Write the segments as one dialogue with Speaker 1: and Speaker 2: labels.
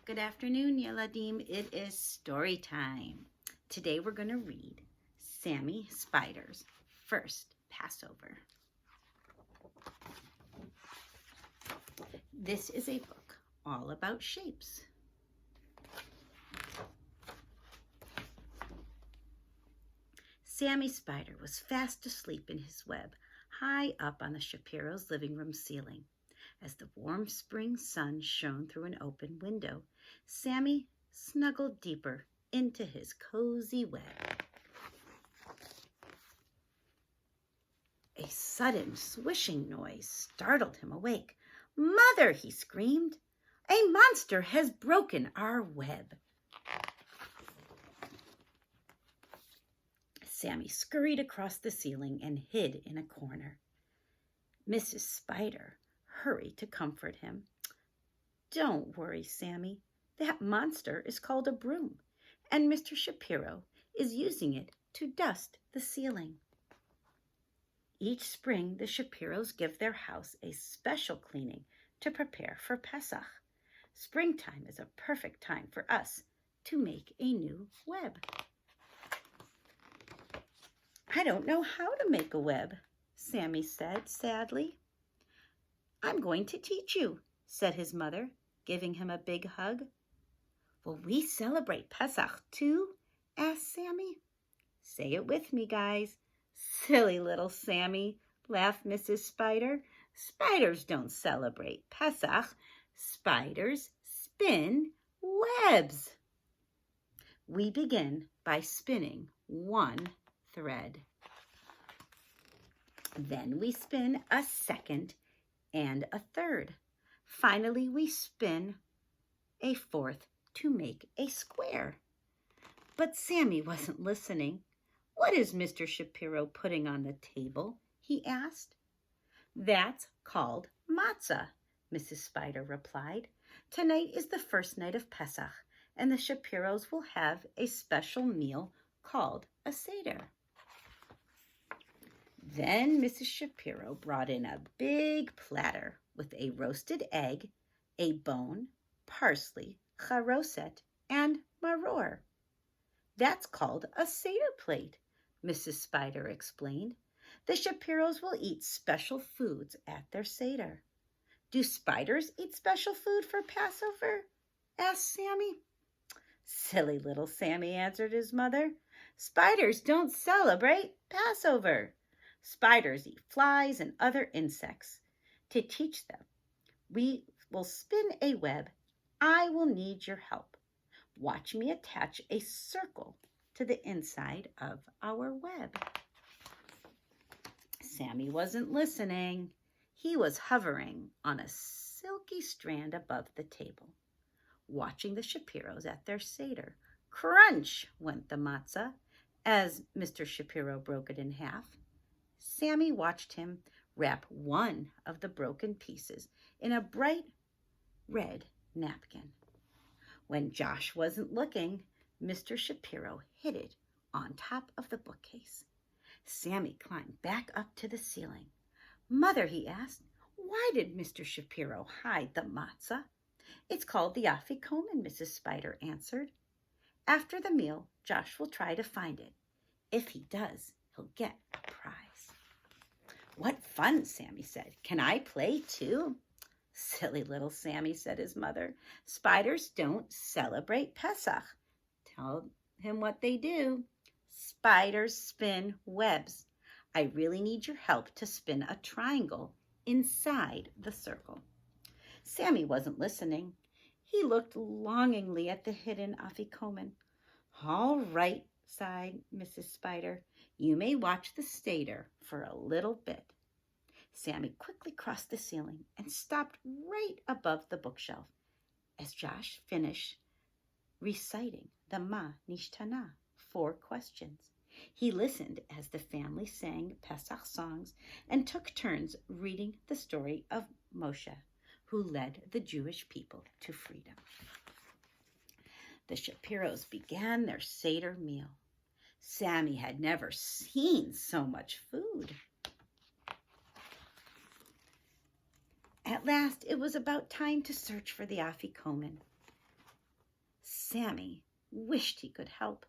Speaker 1: Good afternoon, Yeladim. It is story time. Today we're going to read Sammy Spider's first Passover. This is a book all about shapes. Sammy Spider was fast asleep in his web, high up on the Shapiro's living room ceiling. As the warm spring sun shone through an open window, Sammy snuggled deeper into his cozy web. A sudden swishing noise startled him awake. "Mother!" he screamed. "A monster has broken our web." Sammy scurried across the ceiling and hid in a corner. Mrs. Spider hurried to comfort him. "Don't worry, Sammy. That monster is called a broom, and Mr. Shapiro is using it to dust the ceiling." Each spring, the Shapiros give their house a special cleaning to prepare for Pesach. Springtime is a perfect time for us to make a new web. "I don't know how to make a web," Sammy said sadly. "I'm going to teach you," said his mother, giving him a big hug. "Will we celebrate Pesach too?" asked Sammy. "Say it with me, guys." "Silly little Sammy," laughed Mrs. Spider. "Spiders don't celebrate Pesach. Spiders spin webs." We begin by spinning one thread. Then we spin a second and a third. Finally, we spin a fourth to make a square. But Sammy wasn't listening. "What is Mr. Shapiro putting on the table?" he asked. "That's called matzah," Mrs. Spider replied. "Tonight is the first night of Pesach, and the Shapiros will have a special meal called a Seder." Then Mrs. Shapiro brought in a big platter with a roasted egg, a bone, parsley, charoset, and maror. "That's called a Seder plate," Mrs. Spider explained. "The Shapiros will eat special foods at their Seder." "Do spiders eat special food for Passover?" asked Sammy. "Silly little Sammy," answered his mother. "Spiders don't celebrate Passover. Spiders eat flies and other insects. To teach them, we will spin a web. I will need your help. Watch me attach a circle to the inside of our web." Sammy wasn't listening. He was hovering on a silky strand above the table, watching the Shapiros at their Seder. Crunch went the matzah as Mr. Shapiro broke it in half. Sammy watched him wrap one of the broken pieces in a bright red napkin. When Josh wasn't looking, Mr. Shapiro hid it on top of the bookcase. Sammy climbed back up to the ceiling. "Mother," he asked, "why did Mr. Shapiro hide the matzah?" "It's called the afikomen," Mrs. Spider answered. "After the meal, Josh will try to find it. If he does, he'll get a prize." "What fun," Sammy said. "Can I play too?" "Silly little Sammy," said his mother. "Spiders don't celebrate Pesach." "Tell him what they do." "Spiders spin webs. I really need your help to spin a triangle inside the circle." Sammy wasn't listening. He looked longingly at the hidden afikomen. "All right," sighed Mrs. Spider. "You may watch the Seder for a little bit." Sammy quickly crossed the ceiling and stopped right above the bookshelf as Josh finished reciting the Ma Nishtana, 4 questions. He listened as the family sang Pesach songs and took turns reading the story of Moshe, who led the Jewish people to freedom. The Shapiros began their Seder meal. Sammy had never seen so much food. At last, it was about time to search for the afikomen. Sammy wished he could help,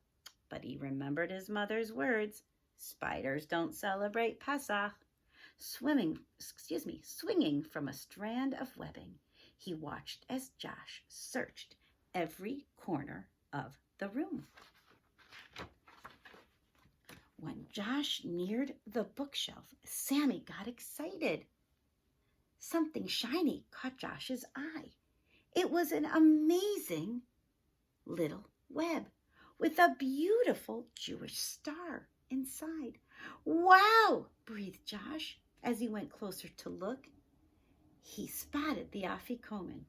Speaker 1: but he remembered his mother's words. Spiders don't celebrate Pesach. Swinging from a strand of webbing, he watched as Josh searched every corner of the room. When Josh neared the bookshelf, Sammy got excited. Something shiny caught Josh's eye. It was an amazing little web with a beautiful Jewish star inside. "Wow!" breathed Josh as he went closer to look. He spotted the afikomen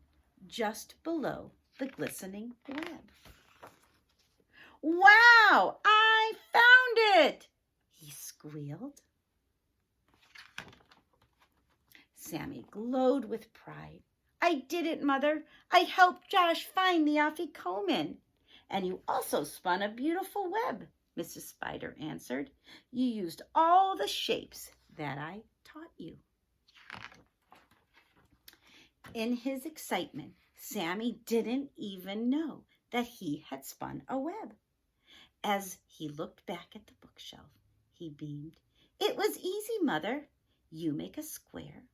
Speaker 1: just below the glistening web. "Wow! I found it!" he squealed. Sammy glowed with pride. "I did it, Mother. I helped Josh find the afikomen." "And you also spun a beautiful web," Mrs. Spider answered. "You used all the shapes that I taught you." In his excitement, Sammy didn't even know that he had spun a web. As he looked back at the bookshelf, he beamed. "It was easy, Mother. You make a square,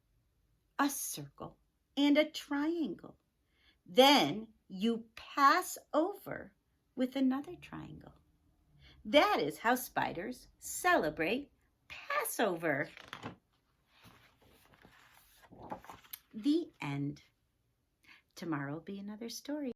Speaker 1: a circle, and a triangle. Then you pass over with another triangle. That is how spiders celebrate Passover." The end. Tomorrow will be another story.